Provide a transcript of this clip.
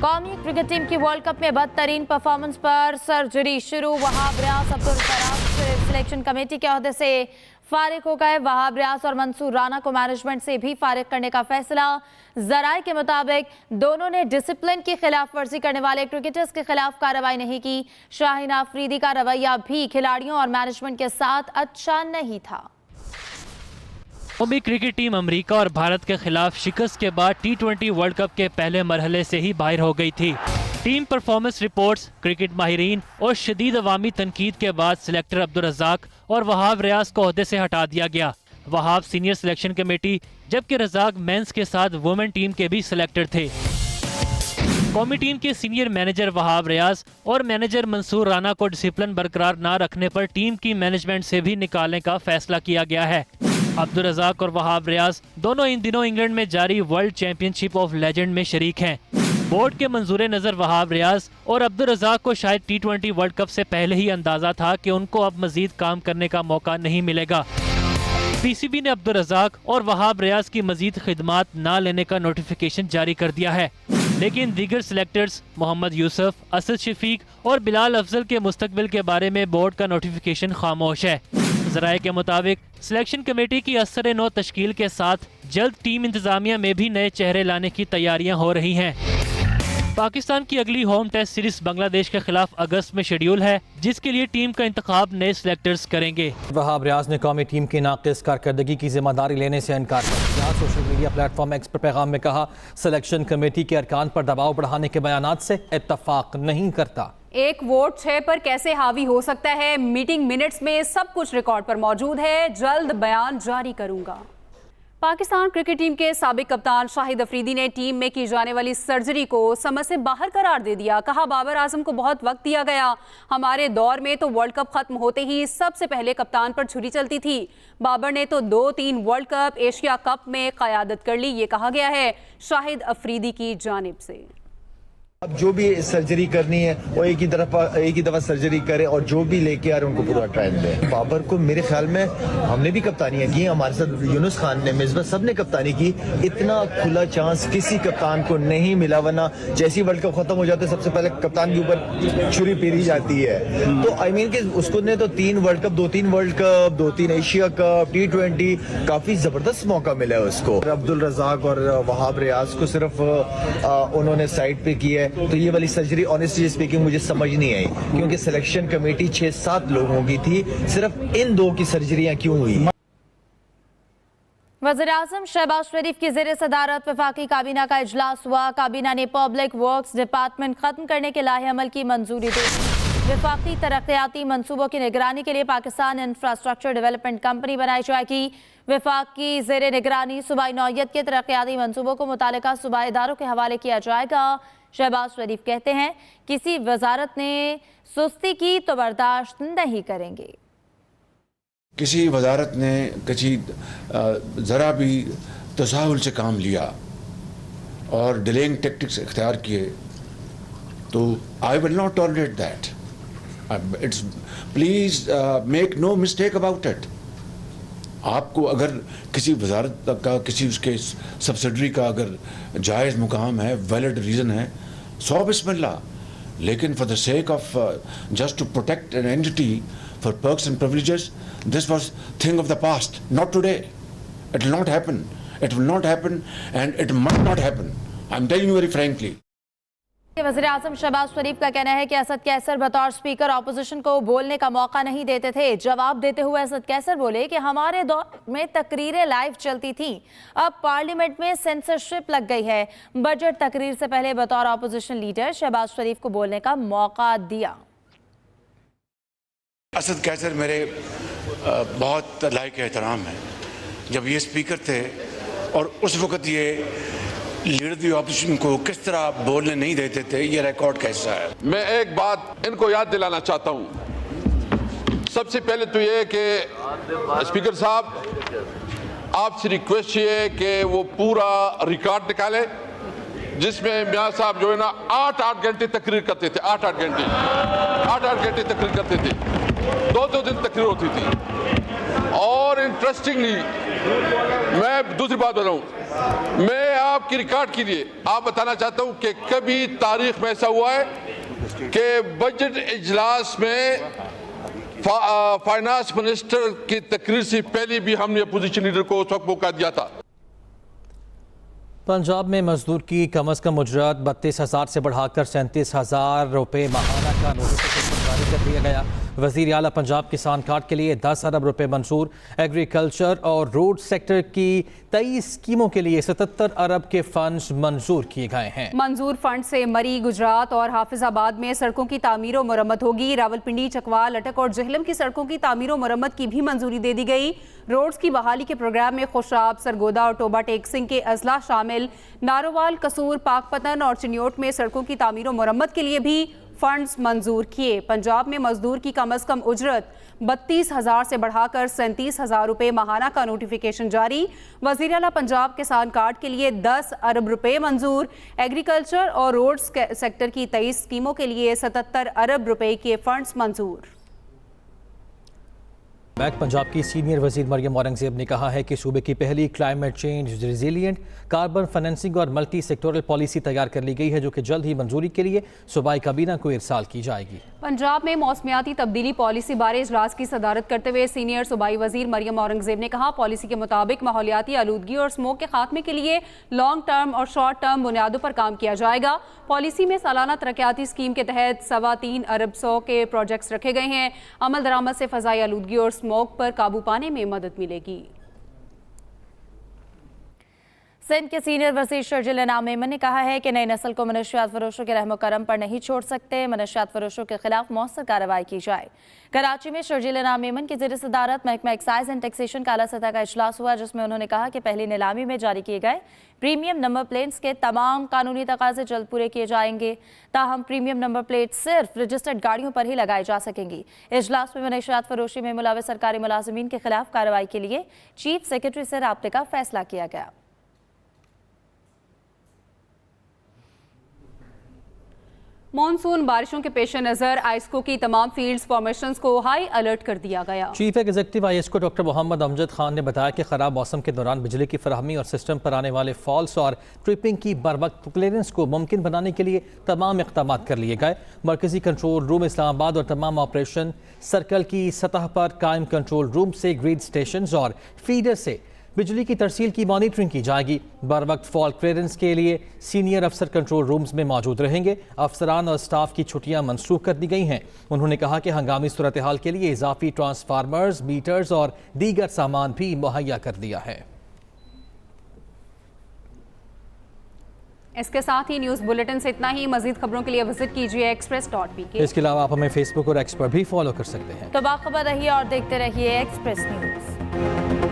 कौमी cricket team की world cup में बदतरीन परफॉर्मेंस पर सर्जरी शुरू। वहाब रियाज अब्दुल रज़ाक सिलेक्शन कमेटी के ओहदे से फारिग हो गए। वहाब रियाज और मंसूर राना को मैनेजमेंट से भी फारिग करने का फैसला। जराये के मुताबिक दोनों ने डिसिप्लिन की खिलाफ वर्जी करने वाले क्रिकेटर्स के खिलाफ कार्रवाई नहीं की। शाहीन आफरीदी का रवैया भी खिलाड़ियों और मैनेजमेंट के साथ अच्छा नहीं था। कौमी क्रिकेट टीम अमेरिका और भारत के खिलाफ शिकस्त के बाद T20 वर्ल्ड कप के पहले मरहले से ही बाहर हो गई थी। टीम परफॉर्मेंस रिपोर्ट्स, क्रिकेट माहिरीन और शदीद अवामी तनकीद के बाद सिलेक्टर अब्दुल रज़ाक और वहाब रियाज को ओहदे से हटा दिया गया। वहाब सीनियर सिलेक्शन कमेटी जबकि रज़ाक मेंस के साथ वुमेन टीम के भी सिलेक्टर थे। कौमी टीम के सीनियर मैनेजर वहाब रियाज और मैनेजर मंसूर राना को डिसिप्लिन बरकरार न रखने पर टीम की मैनेजमेंट से भी निकालने का फैसला किया गया है। अब्दुल रज़ाक और वहाब रियाज दोनों इन दिनों इंग्लैंड में जारी वर्ल्ड चैंपियनशिप ऑफ लेजेंड में शरीक हैं। बोर्ड के मंजूर नज़र वहाब रियाज और अब्दुल रज़ाक को शायद T20 वर्ल्ड कप से पहले ही अंदाजा था कि उनको अब मजीद काम करने का मौका नहीं मिलेगा। PCB ने अब्दुल रज़ाक और वहाब रियाज की मजीद खिदमात न लेने का नोटिफिकेशन जारी कर दिया है, लेकिन दीगर सिलेक्टर्स मोहम्मद यूसुफ, असद शफीक और बिलाल अफजल के मुस्तकबिल के बारे में बोर्ड का नोटिफिकेशन खामोश है। ज़राए के मुताबिक सिलेक्शन कमेटी की असर नौ तश्कील के साथ जल्द टीम इंतजामिया में भी नए चेहरे लाने की तैयारियां हो रही हैं। पाकिस्तान की अगली होम टेस्ट सीरीज बांग्लादेश के खिलाफ अगस्त में शेड्यूल है, जिसके लिए टीम का इंतखाब नए सिलेक्टर्स करेंगे। वहाब रियाज ने कौमी टीम की नाक़िस कारकर्दगी की जिम्मेदारी लेने से इनकार कर दिया। सोशल मीडिया प्लेटफॉर्म एक्स पर पैगाम में कहा, सिलेक्शन कमेटी के अरकान पर दबाव बढ़ाने के बयानात से इत्तफाक नहीं करता। एक वोट 6 पर कैसे हावी हो सकता है? मीटिंग मिनट्स में सब कुछ रिकॉर्ड पर मौजूद है, जल्द बयान जारी करूंगा। पाकिस्तान क्रिकेट टीम के साबिक कप्तान शाहिद अफरीदी ने टीम में की जाने वाली सर्जरी को समझ से बाहर करार दे दिया। कहा, बाबर आजम को बहुत वक्त दिया गया। हमारे दौर में तो वर्ल्ड कप खत्म होते ही सबसे पहले कप्तान पर छुरी चलती थी। बाबर ने तो 2-3 वर्ल्ड कप, एशिया कप में क़यादत कर ली। ये कहा गया है शाहिद अफरीदी की जानिब से। अब जो भी सर्जरी करनी है वो एक ही दफा सर्जरी करे और जो भी लेके आ रहे उनको पूरा ट्रायल दे। बाबर को मेरे ख्याल में हमने भी कप्तानियां की, हमारे साथ यूनुस खान ने, मिसबा, सब ने कप्तानी की। इतना खुला चांस किसी कप्तान को नहीं मिला, वरना जैसी वर्ल्ड कप खत्म हो जाते सबसे पहले कप्तान के ऊपर छुरी फेरी जाती है। तो आई मीन कि उसको ने तो 3 world cup, 2-3 world cup, 2-3 Asia cup, T20, काफी जबरदस्त मौका मिला है उसको। अब्दुल रज़ाक और वहाब रियाज को सिर्फ उन्होंने साइड पे किया है, तो ये वाली सर्जरी ऑनेस्टली स्पीकिंग मुझे समझ नहीं आई, क्योंकि सिलेक्शन कमेटी 6-7 लोगों की थी, सिर्फ इन 2 की सर्जरियां क्यों हुई? वज़ीर-ए-आज़म शहबाज शरीफ की ज़ेर सदारत वफाकी काबीना का इजलास हुआ। काबीना ने पब्लिक वर्क्स डिपार्टमेंट खत्म करने के लाहे अमल की मंजूरी दी। वफाकी तरक्याती मनसूबों की निगरानी के लिए पाकिस्तान इंफ्रास्ट्रक्चर डेवलपमेंट कंपनी बनाई जाएगी। वफाकी ज़ेर निगरानी सूबाई नौयत के तरक्याती मनसूबों को मुतालिका सूबाई इदारों के हवाले किया जाएगा। शहबाज शरीफ कहते हैं, किसी वजारत ने सुस्ती की तो बर्दाश्त नहीं करेंगे। किसी वजारत ने ज़रा भी तसाहुल से काम लिया और डिलेइंग टैक्टिक्स इख्तियार किए तो I will not tolerate that. It's please make no mistake about it. आपको अगर किसी वजारत का, किसी उसके सब्सिडरी का अगर जायज़ मुकाम है, वैलिड रीज़न है, सौ बिस्मिल्लाह, लेकिन for the sake of just to protect an entity for perks and privileges, this was thing of the past, not today. It will not happen, it will not happen and it must not happen. I am telling you very frankly. वज़ीर-ए-आज़म शहबाज शरीफ का कहना है कि असद कैसर बतौर speaker opposition को बोलने का मौका नहीं देते थे। जवाब देते हुए असद कैसर बोले कि हमारे दौर में तकरीरें लाइव चलती थी, अब पार्लियामेंट में सेंसरशिप लग गई है। बजट तकरीर से पहले बतौर ऑपोजिशन लीडर शहबाज शरीफ को बोलने का मौका दिया। असद कैसर मेरे बहुत लायक एहतराम है। जब ये स्पीकर थे और उस वक़्त ये लीडर दी ऑपोजिशन को किस तरह बोलने नहीं देते थे, ये रिकॉर्ड कैसा है? मैं एक बात इनको याद दिलाना चाहता हूं। सबसे पहले तो ये कि स्पीकर साहब, आपसे रिक्वेस्ट ये है कि वो पूरा रिकॉर्ड निकाले जिसमें मियां साहब जो है ना 8-8 घंटे तकरीर करते थे। 8-8 घंटे तकरीर करते थे, 2-2 दिन तकरीर होती थी। और इंटरेस्टिंगली मैं दूसरी बात बताऊं, मैं आपकी रिकॉर्ड के लिए आप बताना चाहता हूं कि कभी तारीख में ऐसा हुआ है कि बजट इजलास में फाइनेंस मिनिस्टर की तकरीर से पहले भी हमने अपोजिशन लीडर को उस वक्त मौका दिया था। पंजाब में मजदूर की कम अज कम उजरत 32,000 से बढ़ाकर 37,000 रुपये माहाना का नोटिफिकेशन जारी कर दिया गया। वज़ीर आला पंजाब किसान कार्ड के लिए 10 अरब रुपये मंजूर। एग्रीकल्चर और रोड सेक्टर की 23 स्कीमों के लिए 77 अरब के फंड्स मंजूर किए गए हैं। मंजूर फंड से मरी, गुजरात और हाफिजाबाद में सड़कों की तामीर और मरम्मत होगी। रावलपिंडी, चकवाल, अटक और जहलम की सड़कों की तामीर और मरम्मत की भी मंजूरी दे दी गई। रोड्स की बहाली के प्रोग्राम में खुशराब, सरगोदा और टोबा टेकसिंग के अजला शामिल। नारोवाल, कसूर, पाकपतन और चिन्योट में सड़कों की तामीर और मरम्मत के लिए भी फंड्स मंजूर किए। पंजाब में मजदूर की कम अज कम उजरत 32,000 से बढ़ाकर 37,000 रुपये माहाना का नोटिफिकेशन जारी। वज़ीर आला पंजाब किसान कार्ड के लिए 10 अरब रुपये मंजूर। एग्रीकल्चर और रोड सेक्टर की 23 स्कीमों के लिए 77 अरब रुपये के फंड्स मंजूर। बैक पंजाब की सीनियर वजीर मरियम औरंगजेब ने कहा है कि सूबे की पहली climate change resilient carbon financing और मल्टी सेक्टोरल पॉलिसी तैयार कर ली गई है, जो कि जल्द ही मंजूरी के लिए सूबाई काबीना को इरसाल की जाएगी। पंजाब में मौसमियाती तब्दीली पॉलिसी बारे इजलास की सदारत करते हुए सीनियर सूबाई वजीर मरियम औरंगजेब ने कहा, पॉलिसी के मुताबिक माहौलियाती आलूदगी और स्मोक के खात्मे के लिए लॉन्ग टर्म और शॉर्ट टर्म बुनियादों पर काम किया जाएगा। पॉलिसी में सालाना तरक्याती स्कीम के तहत 3.25 अरब 100 के प्रोजेक्ट्स रखे गए हैं। अमल दरामद से फ़ज़ाई आलूदगी और स्मोक पर काबू पाने में मदद मिलेगी। सिंध के सीनियर वज़ीर शर्जिल इनाम मेमन ने कहा है कि नई नस्ल को मनशियात फरोशों के रहमो करम पर नहीं छोड़ सकते। मनशियात फरोशों के खिलाफ मौसर कार्रवाई की जाए। कराची में शर्जिल इनाम मेमन की ज़ेर सदारत महकमा एक्साइज एंड टैक्सेशन का आला सतह का इजलास हुआ, जिसमें उन्होंने कहा कि पहली नीलामी में जारी किए गए प्रीमियम नंबर प्लेट्स के तमाम कानूनी तकाजे जल्द पूरे किए जाएंगे। ताहम प्रीमियम नंबर प्लेट सिर्फ रजिस्टर्ड गाड़ियों पर ही लगाई जा सकेंगी। इजलास में मनशियात फरोशी में मुलविस सरकारी मुलाजिमीन के खिलाफ कार्रवाई के लिए चीफ सेक्रेटरी से राब्ते का फैसला किया गया। मॉनसून बारिशों के पेश नज़र आइस्को की तमाम फील्ड्स फॉर्मेशंस को हाई अलर्ट कर दिया गया। Chief executive IESCO doctor Mohammad Amjad Khan ने बताया कि खराब मौसम के दौरान बिजली की फराहमी और सिस्टम पर आने वाले फॉल्स और ट्रिपिंग की बरवक्त क्लियरेंस को मुमकिन बनाने के लिए तमाम इक़दाम कर लिए गए। मरकजी कंट्रोल रूम इस्लामाबाद और तमाम ऑपरेशन सर्कल की सतह पर कायम कंट्रोल रूम से ग्रिड स्टेशन और फीडर से बिजली की तरसील की मॉनिटरिंग की जाएगी। बर वक्त फॉल्ट क्लियरेंस के लिए सीनियर अफसर कंट्रोल रूम्स में मौजूद रहेंगे। अफसरान और स्टाफ की छुट्टियां मनसूख कर दी गई हैं। उन्होंने कहा कि हंगामी सूरत हाल के लिए इजाफी ट्रांसफार्मर्स, मीटर्स और दीगर सामान भी मुहैया कर दिया है। इसके साथ ही न्यूज़ बुलेटिन से इतना ही। मजीद खबरों के लिए विजिट कीजिए express.pk। इसके अलावा आप हमें फेसबुक और एक्स पर भी फॉलो कर सकते हैं। तो बाखबर रहिए और देखते रहिए एक्सप्रेस न्यूज़।